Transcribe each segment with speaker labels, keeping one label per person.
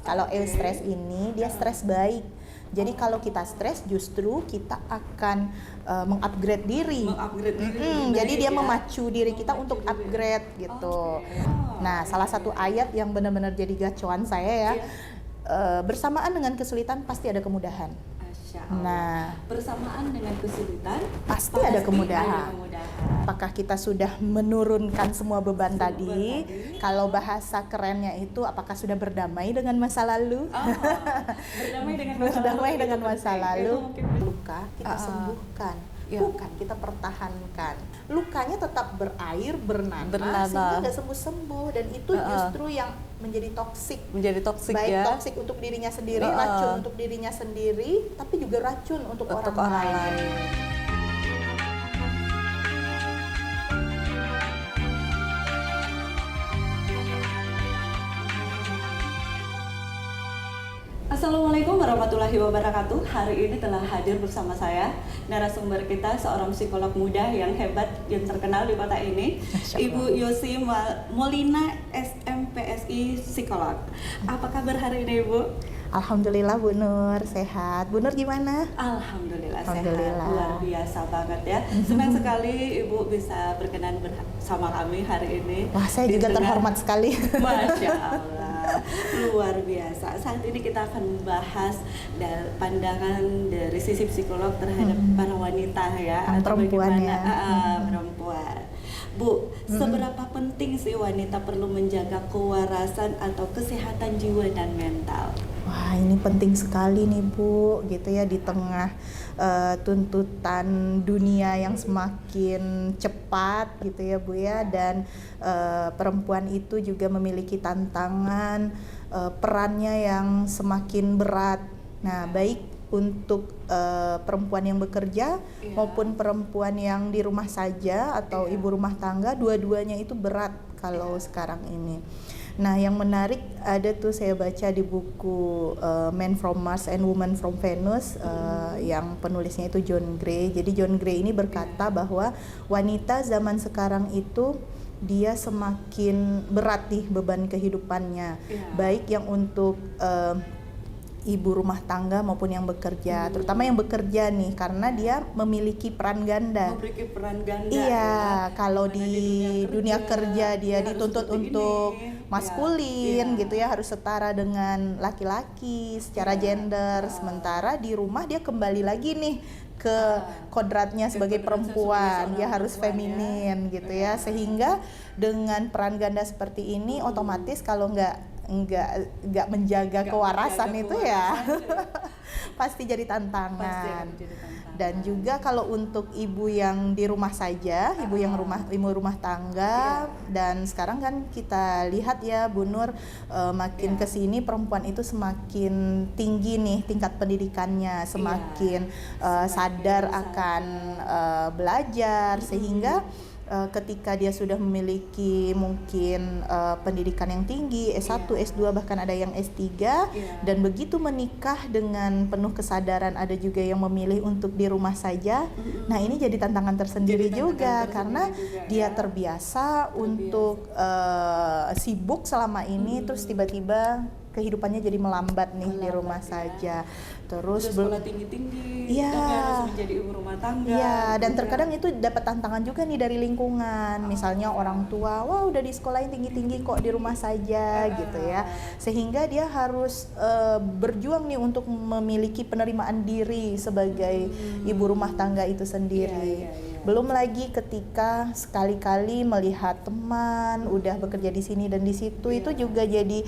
Speaker 1: Kalau eustress ini dia stres baik. Jadi kalau kita stres justru kita akan mengupgrade diri. Jadi dia memacu diri kita untuk upgrade gitu. Nah, salah satu ayat yang benar-benar jadi gacuan saya ya, bersamaan dengan kesulitan pasti ada kemudahan. Nah,
Speaker 2: bersamaan dengan kesulitan
Speaker 1: pasti ada kemudahan. Apakah kita sudah menurunkan semua beban tadi? Kalau bahasa kerennya itu, apakah sudah berdamai dengan masa lalu? Berdamai dengan masa lalu. Luka kita sembuhkan, bukan kita pertahankan. Lukanya tetap berair, bernanah, sehingga nggak sembuh-sembuh, dan itu justru yang menjadi toksik. Baik toksik untuk dirinya sendiri, racun untuk dirinya sendiri, tapi juga racun untuk orang lain.
Speaker 2: Assalamualaikum warahmatullahi wabarakatuh. Hari ini telah hadir bersama saya narasumber kita, seorang psikolog muda yang hebat, yang terkenal di kota ini, Ibu Yosi Molina, SMPSI Psikolog. Apa kabar hari ini, Ibu?
Speaker 1: Alhamdulillah Bu Nur, sehat. Bu Nur gimana?
Speaker 2: Alhamdulillah sehat, luar biasa banget ya. Senang sekali Ibu bisa berkenan bersama kami hari ini.
Speaker 1: Wah, saya juga terhormat sekali.
Speaker 2: Masya Allah, luar biasa. Saat ini kita akan membahas pandangan dari sisi psikolog terhadap para wanita ya, atau
Speaker 1: perempuan ya.
Speaker 2: Perempuan. Bu, seberapa penting sih wanita perlu menjaga kewarasan atau kesehatan jiwa dan mental?
Speaker 1: Wah, ini penting sekali nih Bu, gitu ya, di tengah tuntutan dunia yang semakin cepat gitu ya Bu ya, dan perempuan itu juga memiliki tantangan, perannya yang semakin berat. Nah, baik untuk perempuan yang bekerja maupun perempuan yang di rumah saja atau ibu rumah tangga, dua-duanya itu berat kalau sekarang ini. Nah, yang menarik ada tuh saya baca di buku Men from Mars and Woman from Venus, yang penulisnya itu John Gray. Jadi John Gray ini berkata bahwa wanita zaman sekarang itu dia semakin berat nih beban kehidupannya, baik yang untuk ibu rumah tangga maupun yang bekerja, terutama yang bekerja nih, karena dia memiliki peran ganda. Iya, kalau di dunia kerja dia dituntut untuk maskulin gitu ya, harus setara dengan laki-laki secara gender, sementara di rumah dia kembali lagi nih ke kodratnya sebagai perempuan, dia harus feminin gitu ya, sehingga dengan peran ganda seperti ini otomatis kalau nggak menjaga kewarasan itu ya pasti jadi tantangan. Dan juga kalau untuk ibu yang di rumah saja, ibu rumah tangga, dan sekarang kan kita lihat ya Bu Nur, makin kesini perempuan itu semakin tinggi nih tingkat pendidikannya, semakin sadar akan belajar, sehingga ketika dia sudah memiliki mungkin pendidikan yang tinggi, S1, S2, bahkan ada yang S3, dan begitu menikah dengan penuh kesadaran, ada juga yang memilih untuk di rumah saja. Nah, ini jadi tantangan tersendiri juga karena dia terbiasa untuk sibuk selama ini, terus tiba-tiba kehidupannya jadi melambat nih di rumah saja. Terus
Speaker 2: sekolah tinggi-tinggi,
Speaker 1: tapi
Speaker 2: harus menjadi ibu rumah tangga.
Speaker 1: Iya, dan terkadang itu dapat tantangan juga nih dari lingkungan. Misalnya orang tua, wah udah di sekolah yang tinggi-tinggi kok di rumah saja gitu ya. Sehingga dia harus berjuang nih untuk memiliki penerimaan diri sebagai ibu rumah tangga itu sendiri. Belum lagi ketika sekali-kali melihat teman udah bekerja di sini dan di situ, itu juga jadi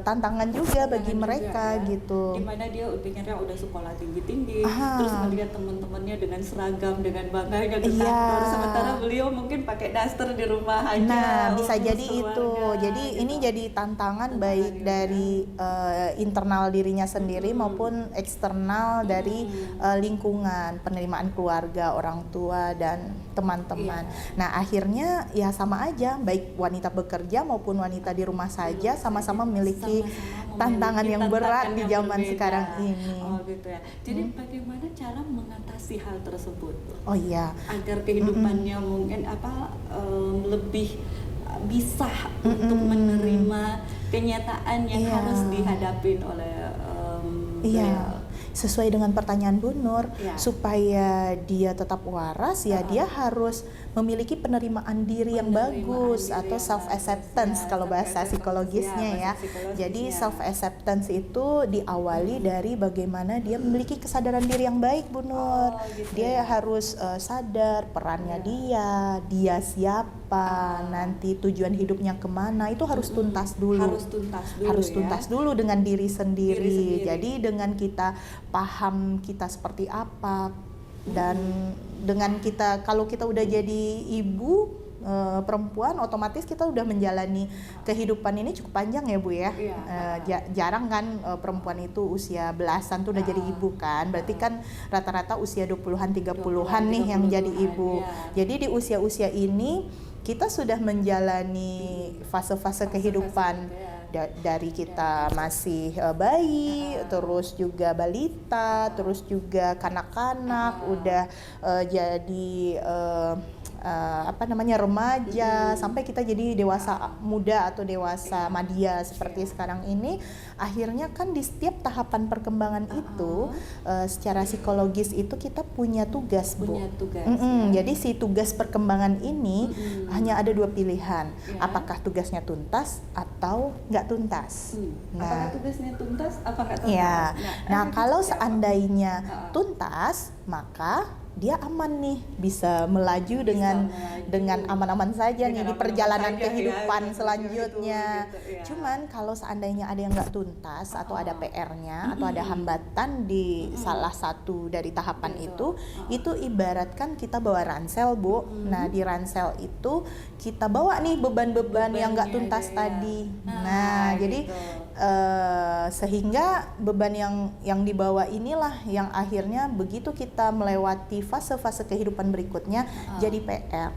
Speaker 1: tantangan juga bagi mereka gitu.
Speaker 2: Dimana dia pikirnya udah sekolah tinggi-tinggi, terus melihat teman-temannya dengan seragam, dengan bangganya ke kantor, sementara beliau mungkin pakai daster di rumah aja.
Speaker 1: Nah, bisa jadi itu. Jadi ini jadi tantangan baik dari internal dirinya sendiri maupun eksternal dari lingkungan, penerimaan keluarga, orang tua dan teman-teman. Nah, akhirnya ya sama aja, baik wanita bekerja maupun wanita di rumah saja sama-sama memiliki tantangan yang berat di zaman sekarang ini.
Speaker 2: Oh gitu ya. Jadi bagaimana cara mengatasi hal tersebut?
Speaker 1: Oh iya.
Speaker 2: Agar kehidupannya mungkin lebih bisa untuk menerima kenyataan yang
Speaker 1: Iya.
Speaker 2: harus dihadapin oleh
Speaker 1: Iya, sesuai dengan pertanyaan Bu Nur,
Speaker 2: Iya.
Speaker 1: supaya dia tetap waras ya dia harus memiliki penerimaan diri yang
Speaker 2: Penerimaan
Speaker 1: bagus
Speaker 2: diri
Speaker 1: atau
Speaker 2: yang
Speaker 1: self acceptance
Speaker 2: bagus, ya,
Speaker 1: kalau bahasa
Speaker 2: self-acceptance,
Speaker 1: psikologisnya
Speaker 2: ya,
Speaker 1: ya.
Speaker 2: bahasa psikologisnya.
Speaker 1: Jadi self acceptance itu diawali dari bagaimana dia memiliki kesadaran diri yang baik Bu Nur.
Speaker 2: gitu
Speaker 1: Dia
Speaker 2: ya.
Speaker 1: harus sadar perannya dia siapa, nanti tujuan hidupnya kemana, itu harus tuntas dulu. Harus tuntas dulu dengan diri sendiri. Jadi dengan kita paham kita seperti apa, dan dengan kita, kalau kita udah jadi ibu perempuan, otomatis kita udah menjalani kehidupan ini cukup panjang ya Bu ya. Jarang kan perempuan itu usia belasan tuh udah jadi ibu kan. Berarti kan rata-rata usia 20-an 30-an nih yang jadi ibu. Jadi di usia-usia ini kita sudah menjalani fase-fase kehidupan. Dari kita masih bayi, terus juga balita, terus juga kanak-kanak, udah jadi remaja, sampai kita jadi dewasa muda atau dewasa madya seperti sekarang ini. Akhirnya kan di setiap tahapan perkembangan itu secara psikologis itu kita punya tugas, Bu. Jadi si tugas perkembangan ini hanya ada dua pilihan, apakah tugasnya tuntas atau nggak tuntas.
Speaker 2: Apakah tugasnya tuntas, apakah tuntas?
Speaker 1: Ya. Nah, kalau seandainya tuntas, maka dia aman nih, bisa melaju dengan aman-aman saja nih di perjalanan kehidupan selanjutnya. Cuman kalau seandainya ada yang nggak tuntas atau ada PR-nya atau ada hambatan di salah satu dari tahapan itu ibaratkan kita bawa ransel, Bu. Nah, di ransel itu kita bawa nih beban-beban yang nggak tuntas tadi. Nah, jadi sehingga beban yang dibawa inilah yang akhirnya begitu kita melewati fase-fase kehidupan berikutnya jadi PR.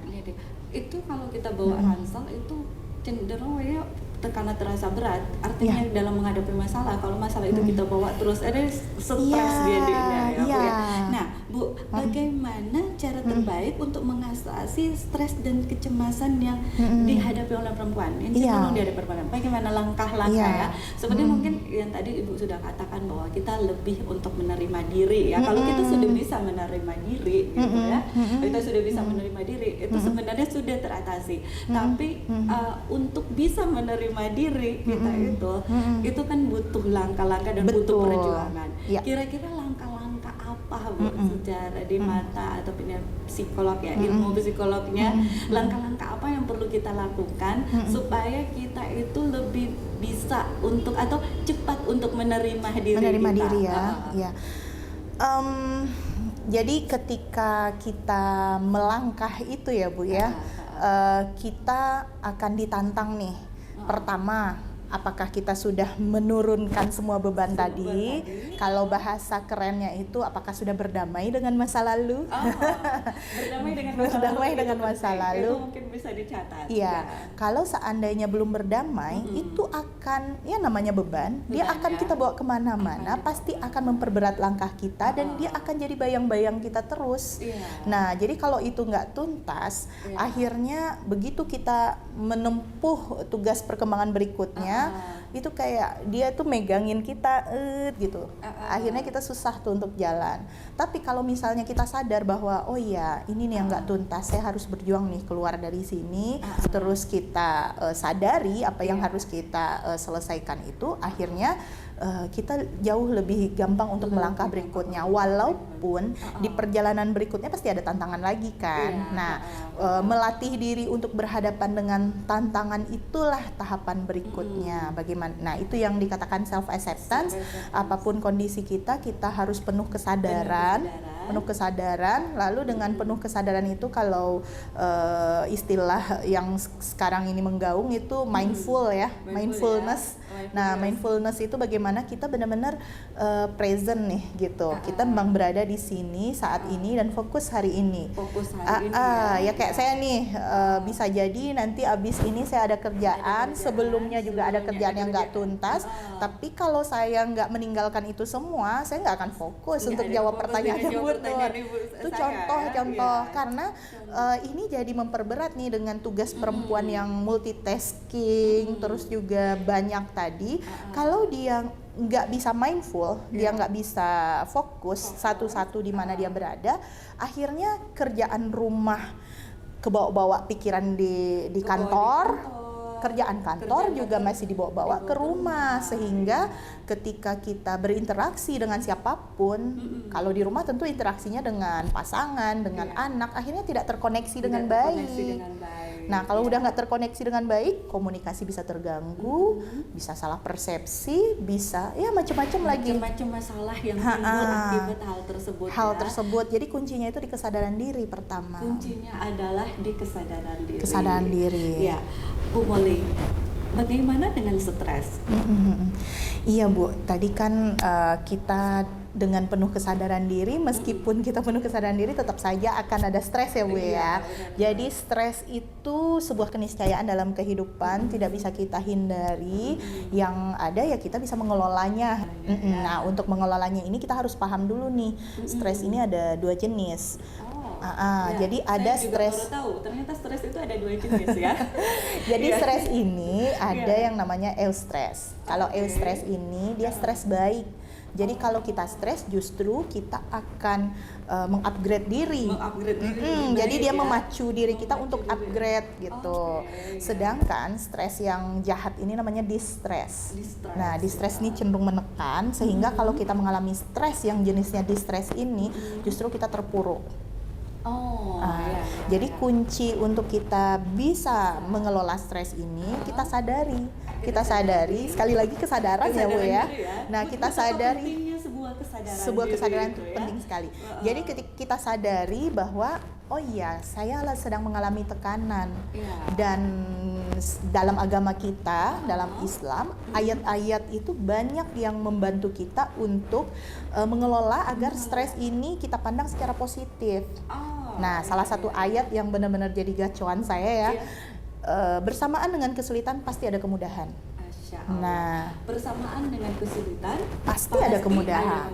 Speaker 2: Itu kalau kita bawa ransel itu cenderung ya karena terasa berat, artinya dalam menghadapi masalah, kalau masalah itu kita bawa terus ada stres jadinya ya. Nah Bu, bagaimana cara terbaik untuk mengatasi stres dan kecemasan yang dihadapi oleh perempuan? Ini cenderung dihadapi perempuan. Bagaimana langkah-langkah ya? Seperti mungkin yang tadi Ibu sudah katakan bahwa kita lebih untuk menerima diri ya. Kalau kita sudah bisa menerima diri gitu ya, kita sudah bisa menerima diri, itu sebenarnya sudah teratasi. Tapi untuk bisa menerima diri kita itu kan butuh langkah-langkah dan butuh perjuangan. Kira-kira langkah-langkah apa Bu secara di mata atau psikolog ya, ilmu psikolognya, langkah-langkah apa yang perlu kita lakukan supaya kita itu lebih bisa untuk atau cepat untuk menerima diri kita.
Speaker 1: Jadi ketika kita melangkah itu ya Bu ya, kita akan ditantang nih. Pertama, apakah kita sudah menurunkan semua beban tadi? Kalau bahasa kerennya itu, apakah sudah berdamai dengan masa lalu? Berdamai dengan masa lalu.
Speaker 2: Itu mungkin bisa dicatat.
Speaker 1: Iya. Kalau seandainya belum berdamai, itu akan, ya namanya beban, dia akan kita bawa kemana-mana, pasti akan memperberat langkah kita dan dia akan jadi bayang-bayang kita terus. Nah, jadi kalau itu nggak tuntas, akhirnya begitu kita menempuh tugas perkembangan berikutnya, itu kayak dia tuh megangin kita gitu. Akhirnya kita susah tuh untuk jalan. Tapi kalau misalnya kita sadar bahwa oh iya, ini nih yang nggak tuntas, saya harus berjuang nih keluar dari sini, terus kita sadari apa yang harus kita selesaikan itu, akhirnya kita jauh lebih gampang untuk melangkah berikutnya. Walaupun di perjalanan berikutnya pasti ada tantangan lagi kan. Nah, melatih diri untuk berhadapan dengan tantangan itulah tahapan berikutnya. Bagaimana? Nah, itu yang dikatakan self acceptance. Apapun kondisi kita harus penuh kesadaran. Lalu dengan penuh kesadaran itu, kalau istilah yang sekarang ini menggaung itu mindfulness. Nah, mindfulness itu bagaimana kita benar-benar present nih gitu. Kita memang berada di sini saat ini dan fokus hari ini.
Speaker 2: Fokus hari ini.
Speaker 1: Ya kayak saya nih bisa jadi nanti abis ini saya ada kerjaan, sebelumnya juga ada kerjaan yang nggak tuntas. Tapi kalau saya nggak meninggalkan itu semua, saya nggak akan fokus untuk jawab pertanyaan yang betul. Itu contoh karena ini jadi memperberat nih dengan tugas perempuan yang multitasking, terus juga banyak tadi. Kalau dia nggak bisa mindful, dia nggak bisa fokus satu-satu di mana dia berada, akhirnya kerjaan rumah kebawa-bawa pikiran di kantor. Kerjaan kantor juga masih dibawa-bawa ke rumah, sehingga ketika kita berinteraksi dengan siapapun, kalau di rumah tentu interaksinya dengan pasangan, dengan anak, akhirnya tidak terkoneksi dengan baik. Nah, kalau udah nggak terkoneksi dengan baik, komunikasi bisa terganggu, bisa salah persepsi, bisa ya macam-macam lagi.
Speaker 2: Macam-macam masalah yang timbul akibat hal tersebut.
Speaker 1: Jadi kuncinya itu di kesadaran diri pertama.
Speaker 2: Kuncinya adalah di kesadaran diri.
Speaker 1: Kesadaran diri.
Speaker 2: Ya, Bu Molly, bagaimana dengan stres?
Speaker 1: Iya Bu, tadi kan kita dengan penuh kesadaran diri, meskipun kita penuh kesadaran diri tetap saja akan ada stres ya Bu ya. Jadi stres itu sebuah keniscayaan dalam kehidupan, tidak bisa kita hindari. Yang ada ya kita bisa mengelolanya. Nah, untuk mengelolanya ini kita harus paham dulu nih, stres ini ada 2 jenis. Jadi ada stres.
Speaker 2: Saya juga baru tahu, ternyata stres itu ada 2 jenis ya.
Speaker 1: Jadi stres ini ada yang namanya eustress. Kalau eustress ini dia stres baik. Jadi kalau kita stres justru kita akan mengupgrade diri. Jadi dia memacu diri kita untuk upgrade gitu. Sedangkan stres yang jahat ini namanya distress. Nah, distress ini cenderung menekan, sehingga kalau kita mengalami stres yang jenisnya distress ini justru kita terpuruk. Jadi kunci untuk kita bisa mengelola stres ini kita sadari sekali lagi kesadaran ya Bu ya. Nah, kita sadari sebuah kesadaran itu penting sekali. Jadi ketika kita sadari bahwa oh iya, saya sedang mengalami tekanan. Dan dalam agama kita, dalam Islam, ayat-ayat itu banyak yang membantu kita untuk mengelola agar stres ini kita pandang secara positif. Nah, salah satu ayat yang benar-benar jadi gacuan saya ya, bersamaan dengan kesulitan pasti ada kemudahan. Nah,
Speaker 2: bersamaan dengan kesulitan
Speaker 1: pasti ada kemudahan.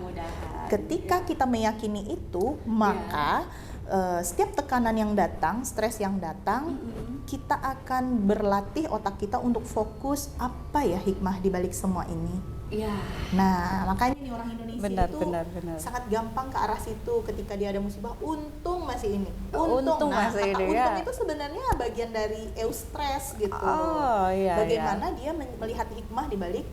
Speaker 1: Ketika kita meyakini itu, maka setiap tekanan yang datang, stres yang datang, kita akan berlatih otak kita untuk fokus apa ya hikmah di balik semua ini. Nah, makanya nih orang Indonesia benar. Sangat gampang ke arah situ. Ketika dia ada musibah, untung masih ini. Untung masih ini. Untung itu sebenarnya bagian dari eustress gitu. Bagaimana dia melihat hikmah di balik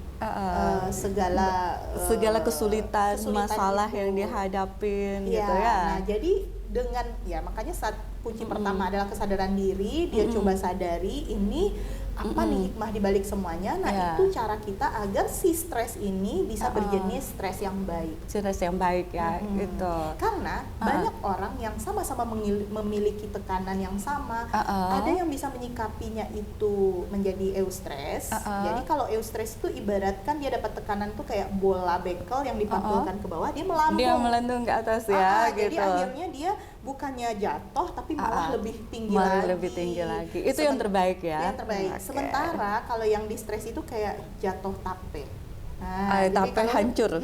Speaker 1: segala kesulitan
Speaker 2: masalah
Speaker 1: itu.
Speaker 2: yang dihadapin gitu ya.
Speaker 1: Nah, jadi dengan makanya saat kunci pertama adalah kesadaran diri, dia coba sadari ini apa nih hikmah di balik semuanya. Nah, itu cara kita agar si stres ini bisa berjenis stres yang baik.
Speaker 2: Stres yang baik ya, gitu.
Speaker 1: Karena banyak orang yang sama-sama memiliki tekanan yang sama. Ada yang bisa menyikapinya itu menjadi eustress. Jadi kalau eustress itu ibaratkan dia dapat tekanan tuh kayak bola bekel yang dipantulkan ke bawah, dia melambung.
Speaker 2: Dia melambung ke atas ya, gitu.
Speaker 1: Jadi akhirnya dia bukannya jatuh tapi malah lebih tinggi lagi.
Speaker 2: Itu yang terbaik ya.
Speaker 1: Yang terbaik. Sementara kalau yang di stres itu kayak jatuh tape.
Speaker 2: Tape hancur.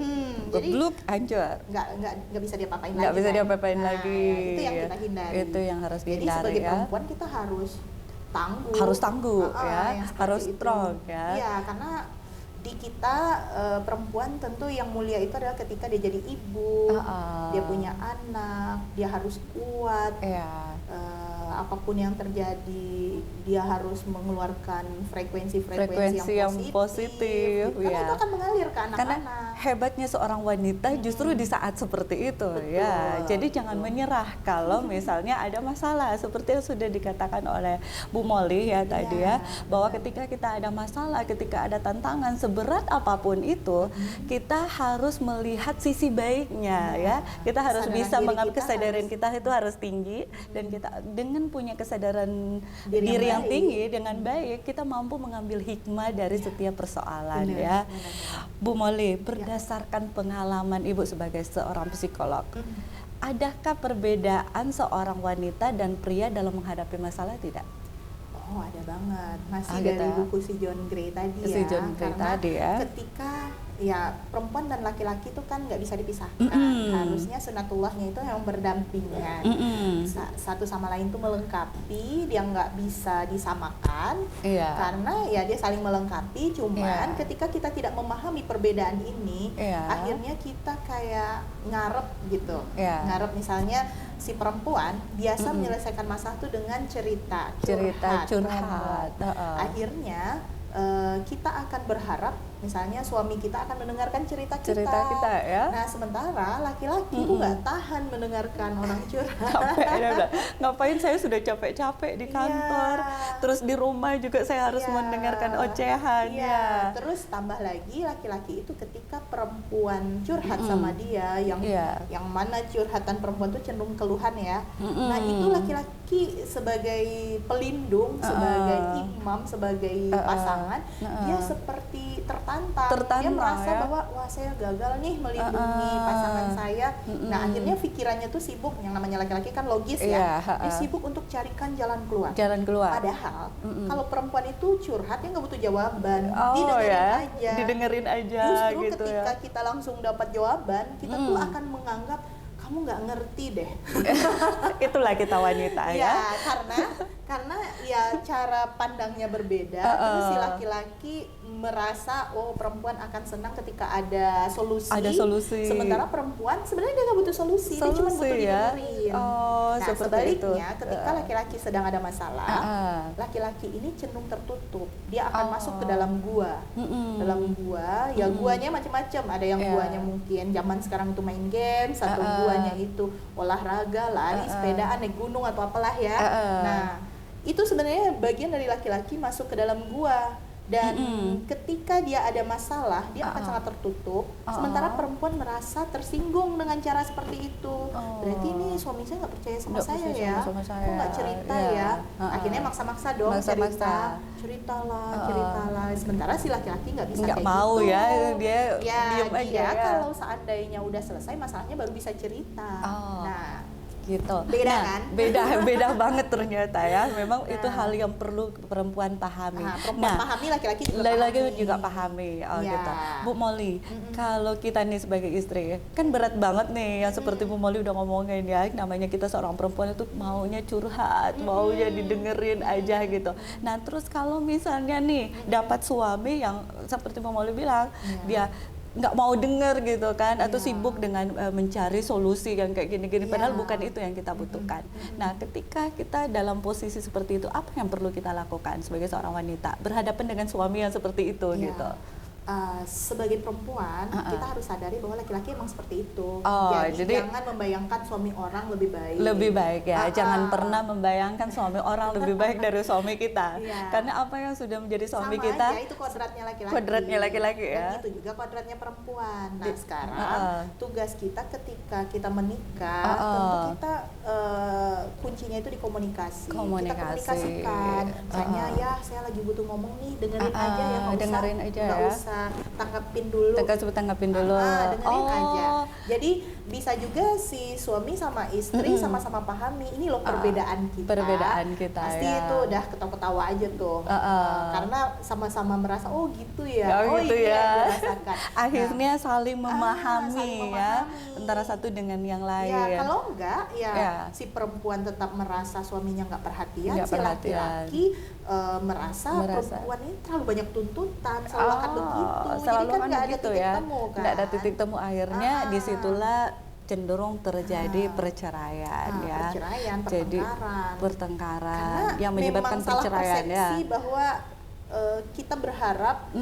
Speaker 2: Gebluk hancur.
Speaker 1: Nggak bisa diapa-apain lagi.
Speaker 2: Nggak bisa diapa-apain lagi.
Speaker 1: Itu yang kita hindari.
Speaker 2: Itu yang harus dihindari.
Speaker 1: Jadi sebagai perempuan kita harus tangguh.
Speaker 2: Harus tangguh ya. Harus strong ya.
Speaker 1: Iya, karena di kita perempuan tentu yang mulia itu adalah ketika dia jadi ibu, dia punya anak, dia harus kuat. Apapun yang terjadi, dia harus mengeluarkan frekuensi yang positif gitu. Karena itu akan mengalir ke anak-anak.
Speaker 2: Karena hebatnya seorang wanita justru di saat seperti itu. Ya. Jadi jangan menyerah kalau misalnya ada masalah, seperti yang sudah dikatakan oleh Bu Molly ya tadi ya, bahwa ketika kita ada masalah, ketika ada tantangan seberat apapun itu, kita harus melihat sisi baiknya ya. Kita harus bisa mengambil kesadaran kita itu harus tinggi, dan kita dengan dengan punya kesadaran
Speaker 1: Diri yang
Speaker 2: diri yang
Speaker 1: baik.
Speaker 2: tinggi dengan baik, kita mampu mengambil hikmah dari setiap persoalan
Speaker 1: Benar,
Speaker 2: ya.
Speaker 1: benar.
Speaker 2: Bu Molly, berdasarkan pengalaman Ibu sebagai seorang psikolog, adakah perbedaan seorang wanita dan pria dalam menghadapi masalah tidak?
Speaker 1: Oh, ada banget. Masih
Speaker 2: Gitu
Speaker 1: dari
Speaker 2: ya.
Speaker 1: buku si John Gray tadi
Speaker 2: Si
Speaker 1: ya.
Speaker 2: John Gray
Speaker 1: Karena
Speaker 2: tadi ya.
Speaker 1: ketika ya perempuan dan laki-laki itu kan nggak bisa dipisahkan. Harusnya sunatullahnya itu yang berdampingan. Satu sama lain tuh melengkapi, dia nggak bisa disamakan.
Speaker 2: Iya.
Speaker 1: Karena ya dia saling melengkapi. Cuman
Speaker 2: Iya.
Speaker 1: ketika kita tidak memahami perbedaan ini,
Speaker 2: Iya.
Speaker 1: akhirnya kita kayak ngarep gitu.
Speaker 2: Iya.
Speaker 1: Ngarep misalnya si perempuan biasa menyelesaikan masalah tuh dengan cerita
Speaker 2: Curhat.
Speaker 1: Akhirnya kita akan berharap misalnya suami kita akan mendengarkan cerita
Speaker 2: kita ya.
Speaker 1: Nah sementara laki-laki itu nggak tahan mendengarkan orang curhat.
Speaker 2: Capek ya udah. Ngapain, saya sudah capek-capek di kantor, terus di rumah juga saya harus mendengarkan ocehan ya.
Speaker 1: Terus tambah lagi laki-laki itu ketika perempuan curhat sama dia yang mana curhatan perempuan itu cenderung keluhan ya. Nah itu laki-laki sebagai pelindung, sebagai imam, sebagai pasangan, dia seperti tertantang. Dia merasa bahwa wah saya gagal nih melindungi pasangan saya. Nah akhirnya pikirannya tuh sibuk, yang namanya laki-laki kan logis ya. Dia sibuk untuk carikan jalan keluar. Padahal kalau perempuan itu curhat dia nggak butuh jawaban,
Speaker 2: didengerin aja.
Speaker 1: Justru
Speaker 2: gitu
Speaker 1: ketika kita langsung dapat jawaban, kita tuh akan menganggap kamu nggak ngerti deh.
Speaker 2: Itulah kita wanita ya.
Speaker 1: Karena ya cara pandangnya berbeda. Terus si laki-laki merasa oh perempuan akan senang ketika ada solusi. Sementara perempuan sebenarnya dia nggak butuh solusi, dia cuma butuh didengerin. Nah sebaliknya ketika laki-laki sedang ada masalah, laki-laki ini cenderung tertutup. Dia akan masuk ke dalam gua. Dalam gua, ya guanya macam-macam. Ada yang guanya mungkin zaman sekarang itu main game, satu guanya itu olahraga, lari, sepedaan, naik gunung atau apalah ya. Nah itu sebenarnya bagian dari laki-laki masuk ke dalam gua. Dan ketika dia ada masalah, dia akan sangat tertutup. Sementara perempuan merasa tersinggung dengan cara seperti itu. Berarti ini suami saya nggak percaya sama saya ya. Kok nggak cerita ya? Akhirnya maksa-maksa dong ceritalah. Sementara si laki-laki nggak bisa kayak
Speaker 2: mau
Speaker 1: gitu.
Speaker 2: ya, dia diem aja ya.
Speaker 1: Kalau seandainya udah selesai masalahnya baru bisa cerita. Nah
Speaker 2: gitu.
Speaker 1: Beda kan?
Speaker 2: Beda banget ternyata ya. Memang itu hal yang perlu perempuan pahami.
Speaker 1: Perempuan pahami, laki-laki juga pahami.
Speaker 2: Gitu. Bu Molly, kalau kita nih sebagai istri, kan berat banget nih yang seperti Bu Molly udah ngomongin ya, namanya kita seorang perempuan itu maunya curhat, maunya didengerin aja gitu. Nah, terus kalau misalnya nih dapat suami yang seperti Bu Molly bilang, dia nggak mau denger gitu kan, atau sibuk dengan mencari solusi yang kayak gini-gini, padahal bukan itu yang kita butuhkan. Nah ketika kita dalam posisi seperti itu, apa yang perlu kita lakukan sebagai seorang wanita berhadapan dengan suami yang seperti itu gitu?
Speaker 1: Sebagai perempuan kita harus sadari bahwa laki-laki emang seperti itu. Jadi jangan membayangkan suami orang lebih baik
Speaker 2: ya. Jangan pernah membayangkan suami orang lebih baik dari suami kita. Karena apa yang sudah menjadi suami
Speaker 1: sama
Speaker 2: kita
Speaker 1: aja, itu kodratnya laki-laki
Speaker 2: ya.
Speaker 1: Dan itu juga kodratnya perempuan. Nah sekarang tugas kita ketika kita menikah, tentu kita kuncinya itu di komunikasi. Kita komunikasikan. Misalnya ya saya lagi butuh ngomong nih, dengerin aja ya, nggak usah tanggapin dulu. Dengerin aja. Jadi bisa juga si suami sama istri sama-sama pahami ini loh perbedaan kita. Pasti itu udah ketawa-ketawa aja tuh. Karena sama-sama merasa oh gitu ya.
Speaker 2: Dirasakan. Akhirnya saling memahami ya antara satu dengan yang lain.
Speaker 1: Kalau enggak si perempuan tetap merasa suaminya nggak perhatian, si laki-laki merasa perempuan ini terlalu banyak tuntutan, selalu akan begitu. Jadi kan nggak ada titik temu kan.
Speaker 2: Nggak ada titik temu, akhirnya disitulah cenderung terjadi perceraian ya. Jadi pertengkaran yang menyebabkan perceraian ya.
Speaker 1: Bahwa kita berharap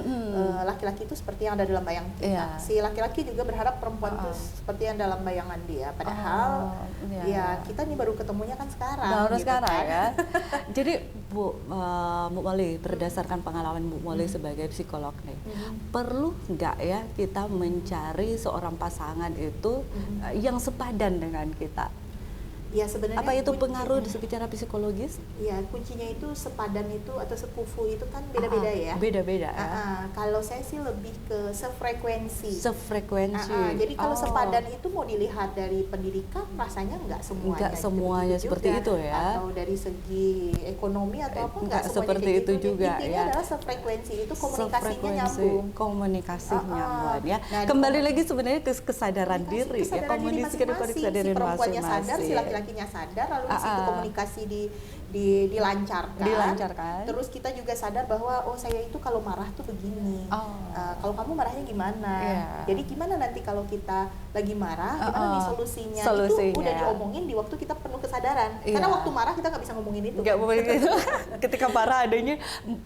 Speaker 1: laki-laki itu seperti yang ada dalam bayangan kita. Si laki-laki juga berharap perempuan itu seperti yang dalam bayangan dia. Padahal kita nih baru ketemunya kan sekarang.
Speaker 2: Sekarang ya. Jadi Bu Molly, berdasarkan pengalaman Bu Molly sebagai psikolog nih, perlu nggak ya kita mencari seorang pasangan itu yang sepadan dengan kita?
Speaker 1: Ya sebenarnya
Speaker 2: Apa itu pengaruh
Speaker 1: kuncinya,
Speaker 2: secara psikologis?
Speaker 1: ya kuncinya itu sepadan itu atau sekufu itu kan beda-beda ya.
Speaker 2: Beda-beda ya.
Speaker 1: Kalau saya sih lebih ke sefrekuensi.
Speaker 2: Sefrekuensi.
Speaker 1: Jadi kalau sepadan itu mau dilihat dari pendidikan rasanya nggak semuanya.
Speaker 2: Nggak semuanya seperti itu ya.
Speaker 1: Atau dari segi ekonomi atau apa nggak semuanya
Speaker 2: seperti
Speaker 1: kayak
Speaker 2: itu
Speaker 1: gitu.
Speaker 2: juga
Speaker 1: Intinya
Speaker 2: ya.
Speaker 1: adalah sefrekuensi itu komunikasinya nyambung.
Speaker 2: Komunikasi nyambung ya.
Speaker 1: Nah,
Speaker 2: kembali lagi sebenarnya ke kesadaran diri ya.
Speaker 1: Komunikasi masing-masing. Si perempuannya sadar, si laki-lakinya sadar, lalu di situ komunikasi dilancarkan. Terus kita juga sadar bahwa oh saya itu kalau marah tuh begini. Kalau kamu marahnya gimana? Jadi gimana nanti kalau kita lagi marah, gimana nih solusinya? Itu udah diomongin di waktu kita penuh kesadaran. Karena waktu marah kita nggak bisa ngomongin itu.
Speaker 2: Nggak ngomongin itu. Ketika marah adanya,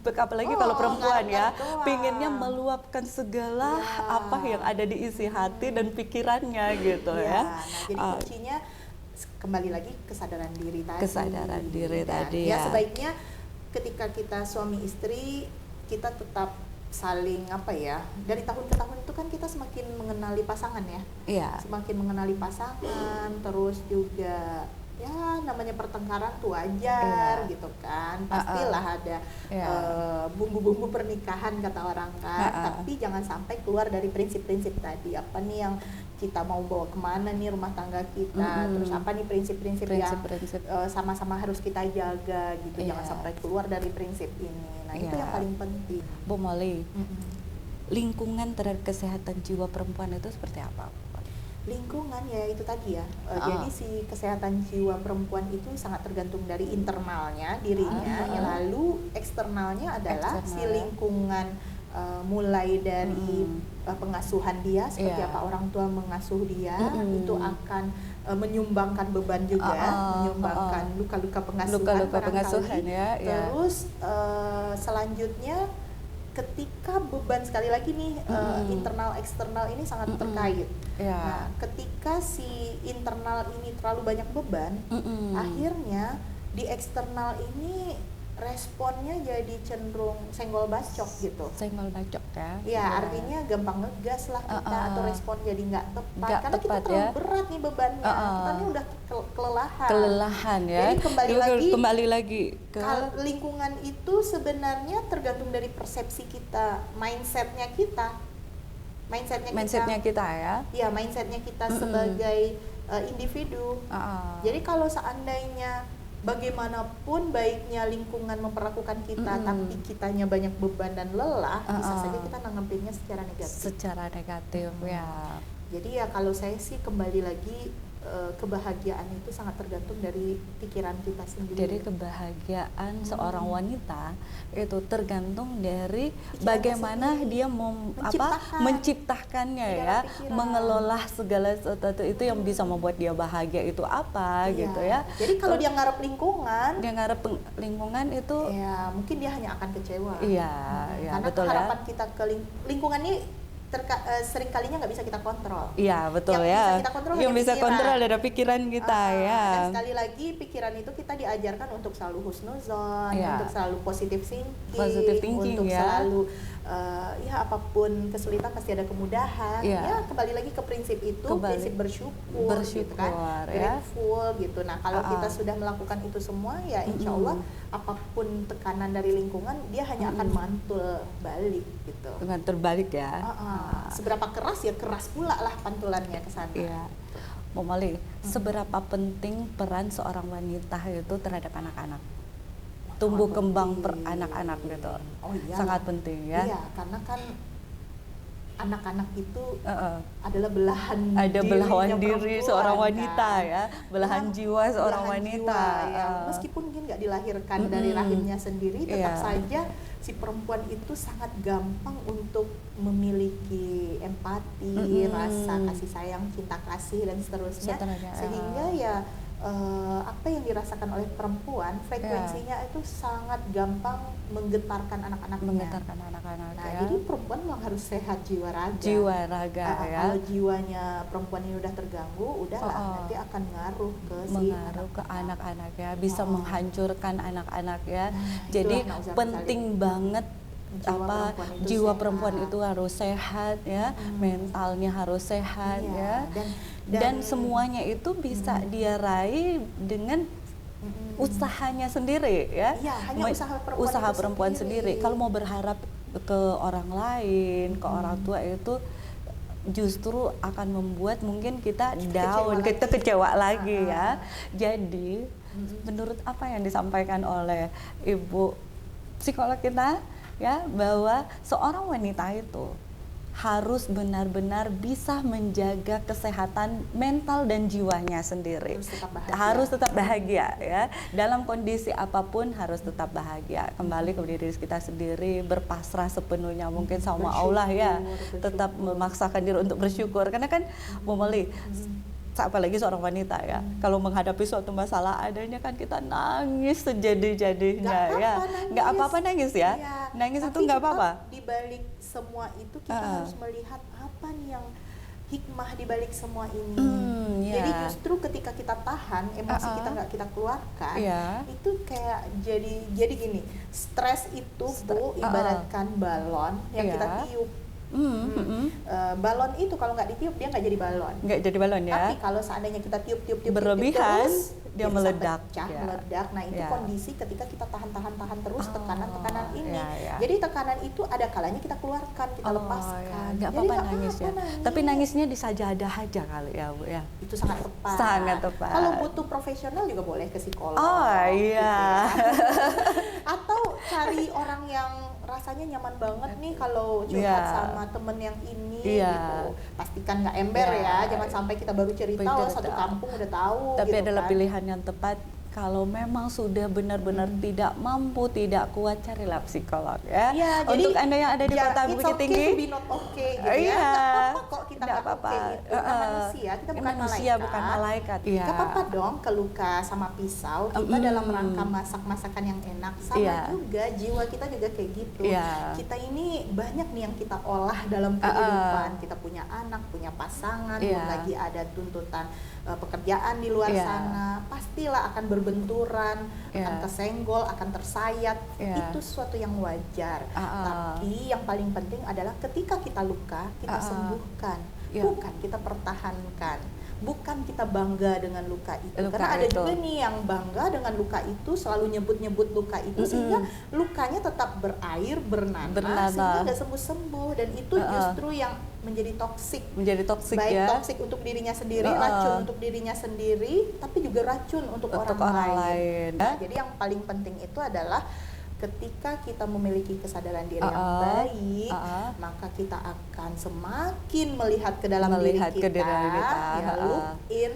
Speaker 2: apalagi kalau perempuan ya, pinginnya meluapkan segala apa yang ada di isi hati dan pikirannya gitu ya.
Speaker 1: Nah, jadi kuncinya kembali lagi kesadaran diri tadi.
Speaker 2: Kesadaran diri tadi
Speaker 1: ya. Sebaiknya ketika kita suami istri kita tetap saling apa ya, dari tahun ke tahun itu kan kita semakin mengenali pasangan ya. Semakin mengenali pasangan, terus juga ya namanya pertengkaran tuh wajar gitu kan, pastilah ada bumbu-bumbu pernikahan kata orang kan, tapi jangan sampai keluar dari prinsip-prinsip tadi. Apa nih yang kita mau bawa kemana nih rumah tangga kita, terus apa nih prinsip-prinsip yang sama-sama harus kita jaga gitu, jangan sampai keluar dari prinsip ini. Nah itu yang paling penting.
Speaker 2: Bu Molly, lingkungan terhadap kesehatan jiwa perempuan itu seperti apa?
Speaker 1: Lingkungan ya itu tadi ya. Jadi si kesehatan jiwa perempuan itu sangat tergantung dari internalnya dirinya, lalu eksternalnya adalah si lingkungan, mulai dari pengasuhan dia, seperti apa orang tua mengasuh dia, itu akan menyumbangkan beban juga, menyumbangkan luka-luka pengasuhan ya. Terus selanjutnya ketika beban, sekali lagi nih, internal eksternal ini sangat terkait. Nah, ketika si internal ini terlalu banyak beban, akhirnya di eksternal ini responnya jadi cenderung senggol bacok gitu.
Speaker 2: Senggol bacok ya.
Speaker 1: Ya, artinya gampang ngegas lah kita, atau respon jadi nggak tepat karena kita terlalu berat nih bebannya. Kita nih udah kelelahan.
Speaker 2: Kelelahan ya.
Speaker 1: Jadi
Speaker 2: kembali lagi ke
Speaker 1: lingkungan itu sebenarnya tergantung dari persepsi kita, mindsetnya kita ya. Ya, mindsetnya kita sebagai individu. Jadi kalau seandainya bagaimanapun baiknya lingkungan memperlakukan kita, tapi kitanya banyak beban dan lelah, bisa saja kita nanggepinnya secara negatif. Ya. Jadi ya kalau saya sih kembali lagi, kebahagiaan itu sangat tergantung dari pikiran kita sendiri.
Speaker 2: Jadi kebahagiaan seorang wanita itu tergantung dari bagaimana dia menciptakannya ya, mengelola segala sesuatu itu yang bisa membuat dia bahagia itu apa gitu ya.
Speaker 1: Jadi kalau dia ngarep lingkungan
Speaker 2: itu
Speaker 1: ya mungkin dia hanya akan kecewa.
Speaker 2: Karena
Speaker 1: betul harapan kita ke lingkungan ini sering kalinya nggak bisa kita kontrol.
Speaker 2: Iya betul
Speaker 1: yang bisa kontrol
Speaker 2: adalah pikiran kita
Speaker 1: Dan sekali lagi pikiran itu kita diajarkan untuk selalu husnuzon, untuk selalu positive thinking, untuk selalu apapun kesulitan pasti ada kemudahan. Ya kembali lagi ke prinsip itu, prinsip bersyukur gitu kan, grateful gitu. Nah kalau kita sudah melakukan itu semua ya insya Allah apapun tekanan dari lingkungan dia hanya akan mantul balik gitu.
Speaker 2: Mantul balik ya.
Speaker 1: Seberapa keras ya keras pula lah pantulannya ke sana.
Speaker 2: Bu Molly, seberapa penting peran seorang wanita itu terhadap anak-anak? Tumbuh kembang anak-anak gitu. Sangat penting ya.
Speaker 1: Iya, karena kan anak-anak itu adalah belahan
Speaker 2: diri seorang wanita ya, belahan jiwa seorang wanita.
Speaker 1: Meskipun mungkin nggak dilahirkan dari rahimnya sendiri, tetap saja si perempuan itu sangat gampang untuk memiliki empati, rasa kasih sayang, cinta kasih dan seterusnya. Sehingga ya apa yang dirasakan oleh perempuan, frekuensinya itu sangat gampang menggetarkan anak-anaknya. Nah, jadi perempuan memang harus sehat jiwa raga. Kalau jiwanya perempuan ini udah terganggu, udahlah nanti akan ngaruh ke
Speaker 2: anak-anak ya, bisa menghancurkan anak-anak ya. Jadi penting banget jiwa perempuan itu harus sehat ya, mentalnya harus sehat ya, dan semuanya itu bisa dia raih dengan usahanya sendiri ya,
Speaker 1: hanya
Speaker 2: usaha perempuan sendiri. Kalau mau berharap ke orang lain, ke orang tua itu justru akan membuat mungkin kita down, kita kecewa lagi ya. Jadi menurut apa yang disampaikan oleh Ibu psikolog kita ya, bahwa seorang wanita itu harus benar-benar bisa menjaga kesehatan mental dan jiwanya sendiri. Harus tetap bahagia ya. Dalam kondisi apapun harus tetap bahagia. Kembali ke diri kita sendiri, berpasrah sepenuhnya mungkin sama Allah ya. Tetap memaksakan diri untuk bersyukur. Karena kan Meli, apalagi seorang wanita ya, kalau menghadapi suatu masalah adanya kan kita nangis sejadi-jadinya ya. Nggak apa-apa nangis ya. Nangis itu nggak apa-apa.
Speaker 1: Di balik semua itu kita harus melihat apa nih yang hikmah di balik semua ini. Jadi justru ketika kita tahan emosi kita nggak kita keluarkan, itu kayak jadi gini, stres itu Bu ibaratkan balon yang kita tiup. Balon itu kalau nggak ditiup dia nggak jadi balon.
Speaker 2: Nggak jadi balon ya.
Speaker 1: Tapi kalau seandainya kita tiup
Speaker 2: berlebihan,
Speaker 1: terus,
Speaker 2: dia meledak.
Speaker 1: Meledak. Nah itu kondisi ketika kita tahan terus tekanan ini. Jadi tekanan itu ada kalanya kita keluarkan, kita lepaskan.
Speaker 2: Nggak apa-apa nangis ya. Tapi nangisnya di sajadah aja kali ya Bu ya.
Speaker 1: Itu sangat tepat.
Speaker 2: Sangat tepat.
Speaker 1: Kalau butuh profesional juga boleh ke psikolog.
Speaker 2: Gitu ya.
Speaker 1: Atau cari orang yang rasanya nyaman banget nih kalau curhat sama temen yang ini gitu. Pastikan nggak ember ya, jangan sampai kita baru cerita satu kampung udah tahu.
Speaker 2: Tapi
Speaker 1: gitu
Speaker 2: adalah
Speaker 1: kan.
Speaker 2: pilihan yang tepat. Kalau memang sudah benar-benar tidak mampu, tidak kuat, carilah psikolog ya. Untuk Anda yang ada di Kota Bukit Tinggi,
Speaker 1: be not okay gitu ya. Nggak apa-apa kok kita nggak apa-apa. Itu manusia, kita bukan
Speaker 2: manusia,
Speaker 1: malaikat.
Speaker 2: bukan malaikat.
Speaker 1: Nggak apa-apa dong keluka sama pisau. Kita dalam rangka masak-masakan yang enak. Sama juga jiwa kita juga kayak gitu. Kita ini banyak nih yang kita olah dalam kehidupan. Kita punya anak, punya pasangan, lagi ada tuntutan pekerjaan di luar sana, pastilah akan berbenturan, akan kesenggol, akan tersayat. Itu sesuatu yang wajar. Tapi yang paling penting adalah ketika kita luka, kita sembuhkan, bukan kita pertahankan. Bukan kita bangga dengan luka itu. Karena ada juga nih yang bangga dengan luka itu, selalu nyebut-nyebut luka itu, sehingga lukanya tetap berair, bernanas, sehingga nggak sembuh-sembuh. Dan itu justru yang menjadi toksik. Baik toksik untuk dirinya sendiri, racun untuk dirinya sendiri, tapi juga racun untuk orang lain. Nah, jadi yang paling penting itu adalah ketika kita memiliki kesadaran diri yang baik, maka kita akan semakin melihat ke dalam diri kita. Look in,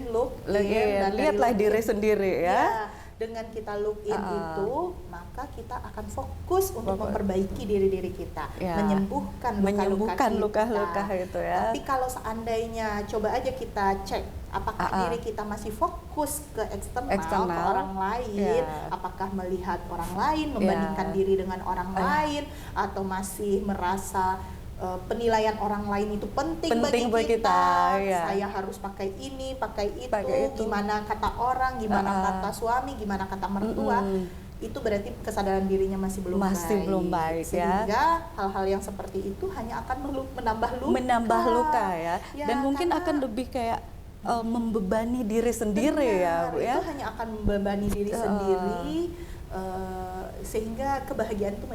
Speaker 1: dan
Speaker 2: lihatlah diri sendiri ya.
Speaker 1: Dengan kita look in itu, maka kita akan fokus untuk memperbaiki diri kita, menyembuhkan luka-luka
Speaker 2: itu ya.
Speaker 1: Tapi kalau seandainya coba aja kita cek apakah diri kita masih fokus ke eksternal, ke orang lain, apakah melihat orang lain, membandingkan diri dengan orang lain, atau masih merasa penilaian orang lain itu penting bagi kita. Saya harus pakai ini, pakai itu, gimana kata orang, gimana kata suami, gimana kata mertua. Itu berarti kesadaran dirinya masih belum baik. Sehingga hal-hal yang seperti itu hanya akan menambah luka ya.
Speaker 2: Dan mungkin akan lebih kayak membebani diri sendiri. Bu ya.
Speaker 1: Itu hanya akan membebani diri sendiri, sehingga kebahagiaan itu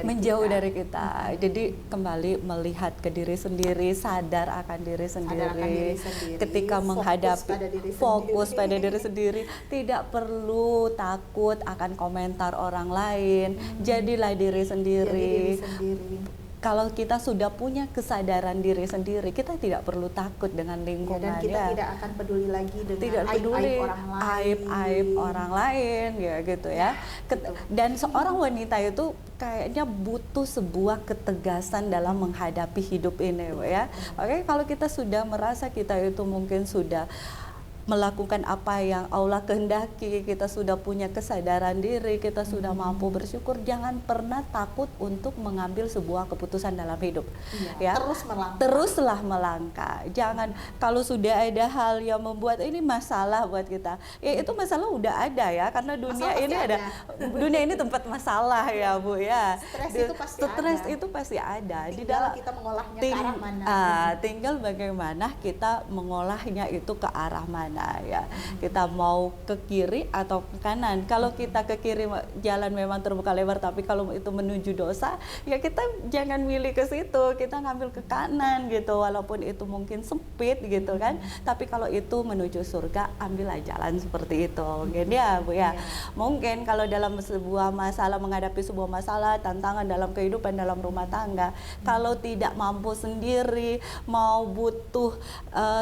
Speaker 1: menjauh dari kita.
Speaker 2: Jadi kembali melihat ke diri sendiri, sadar akan diri sendiri. Ketika menghadapi, fokus pada diri sendiri, tidak perlu takut akan komentar orang lain. Jadilah diri sendiri. Kalau kita sudah punya kesadaran diri sendiri, kita tidak perlu takut dengan lingkungan.
Speaker 1: Dan kita tidak akan peduli lagi dengan
Speaker 2: aib orang lain, ya gitu ya. Dan seorang wanita itu kayaknya butuh sebuah ketegasan dalam menghadapi hidup ini, ya. Oke, kalau kita sudah merasa kita itu mungkin sudah melakukan apa yang Allah kehendaki, kita sudah punya kesadaran diri, kita sudah mampu bersyukur, jangan pernah takut untuk mengambil sebuah keputusan dalam hidup.
Speaker 1: Iya,
Speaker 2: Ya,
Speaker 1: terus melangkah.
Speaker 2: teruslah melangkah. Jangan kalau sudah ada hal yang membuat ini masalah buat kita, ya itu masalah udah ada ya, karena dunia
Speaker 1: Masalah
Speaker 2: ini
Speaker 1: pasti
Speaker 2: ada, dunia ini tempat masalah ya Bu ya.
Speaker 1: Stres itu pasti
Speaker 2: Stres
Speaker 1: ada.
Speaker 2: itu pasti ada. Di
Speaker 1: Tinggal
Speaker 2: dalam
Speaker 1: kita mengolahnya ke arah mana.
Speaker 2: tinggal bagaimana kita mengolahnya itu ke arah mana ya. Kita mau ke kiri atau ke kanan. Kalau kita ke kiri jalan memang terbuka lebar, tapi kalau itu menuju dosa, ya kita jangan milih ke situ, kita ngambil ke kanan gitu, walaupun itu mungkin sempit gitu kan. Tapi kalau itu menuju surga, ambillah jalan seperti itu. Mungkin ya Bu ya. Mungkin kalau dalam sebuah masalah, menghadapi sebuah masalah, tantangan dalam kehidupan, dalam rumah tangga, kalau tidak mampu sendiri, mau butuh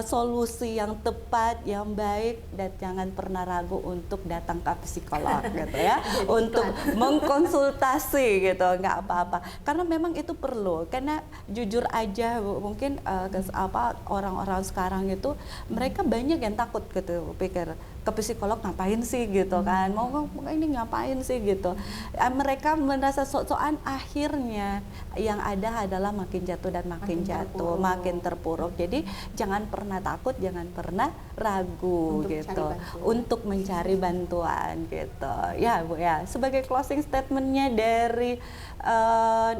Speaker 2: solusi yang tepat, yang baik, dan jangan pernah ragu untuk datang ke psikolog gitu ya, untuk mengkonsultasi gitu, nggak apa-apa, karena memang itu perlu. Karena jujur aja Bu, mungkin orang-orang sekarang itu mereka banyak yang takut gitu, pikir ke psikolog ngapain sih gitu kan, mau ini ngapain sih gitu. Mereka merasa sok-sokan, akhirnya yang ada adalah makin jatuh dan makin jatuh, makin terpuruk. Jadi jangan pernah takut, jangan pernah ragu
Speaker 1: untuk
Speaker 2: gitu
Speaker 1: mencari
Speaker 2: untuk mencari bantuan gitu ya Bu ya. Sebagai closing statementnya dari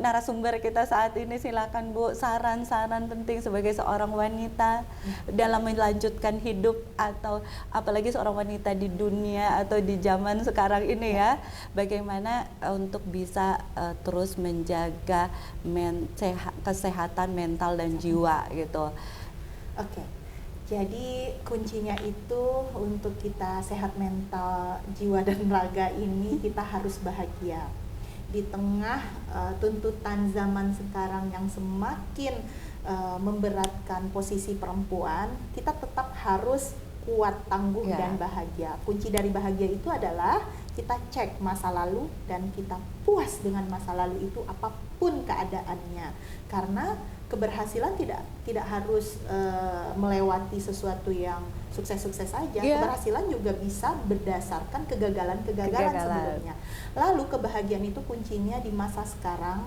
Speaker 2: narasumber kita saat ini, silakan Bu, saran-saran penting sebagai seorang wanita dalam melanjutkan hidup, atau apalagi seorang wanita di dunia atau di zaman sekarang ini ya, bagaimana untuk bisa terus menjaga kesehatan mental dan jiwa gitu.
Speaker 1: Oke. Jadi kuncinya itu untuk kita sehat mental, jiwa dan raga ini, kita harus bahagia. Di tengah tuntutan zaman sekarang yang semakin memberatkan posisi perempuan, kita tetap harus kuat, tangguh, dan bahagia. Kunci dari bahagia itu adalah kita cek masa lalu dan kita puas dengan masa lalu itu apapun keadaannya. Karena keberhasilan tidak harus melewati sesuatu yang sukses-sukses saja. Keberhasilan juga bisa berdasarkan kegagalan-kegagalan sebelumnya. Lalu kebahagiaan itu kuncinya di masa sekarang,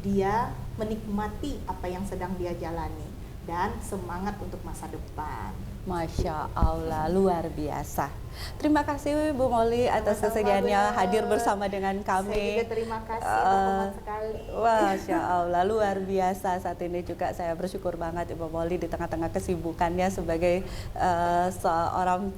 Speaker 1: dia menikmati apa yang sedang dia jalani dan semangat untuk masa depan.
Speaker 2: Masya Allah, luar biasa. Terima kasih Bu Molly atas kesediaannya hadir bersama dengan kami.
Speaker 1: Saya juga terima kasih, bermanfaat sekali.
Speaker 2: Masya Allah, luar biasa. Saat ini juga saya bersyukur banget Ibu Molly di tengah-tengah kesibukannya sebagai seorang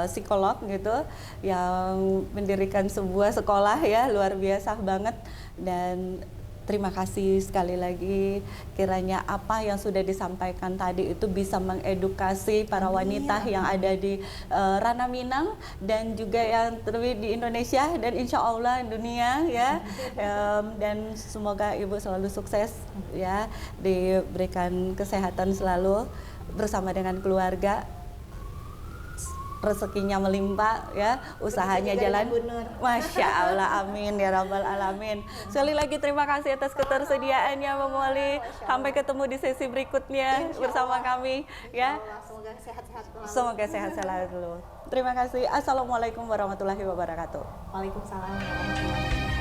Speaker 2: psikolog gitu, yang mendirikan sebuah sekolah ya, luar biasa banget. Dan terima kasih sekali lagi, kiranya apa yang sudah disampaikan tadi itu bisa mengedukasi para wanita yang ada di Ranah Minang dan juga yang terlebih di Indonesia dan insya Allah dunia ya. Dan semoga Ibu selalu sukses ya, diberikan kesehatan selalu bersama dengan keluarga, rezekinya melimpah ya, usahanya jalan. Masya Allah, amin ya rabbal alamin. Sekali lagi terima kasih atas ketersediaannya Bu Molly. Sampai ketemu di sesi berikutnya bersama kami ya.
Speaker 1: Semoga sehat-sehat selalu.
Speaker 2: Semoga sehat selalu. Terima kasih. Assalamualaikum warahmatullahi wabarakatuh.
Speaker 1: Waalaikumsalam warahmatullahi wabarakatuh.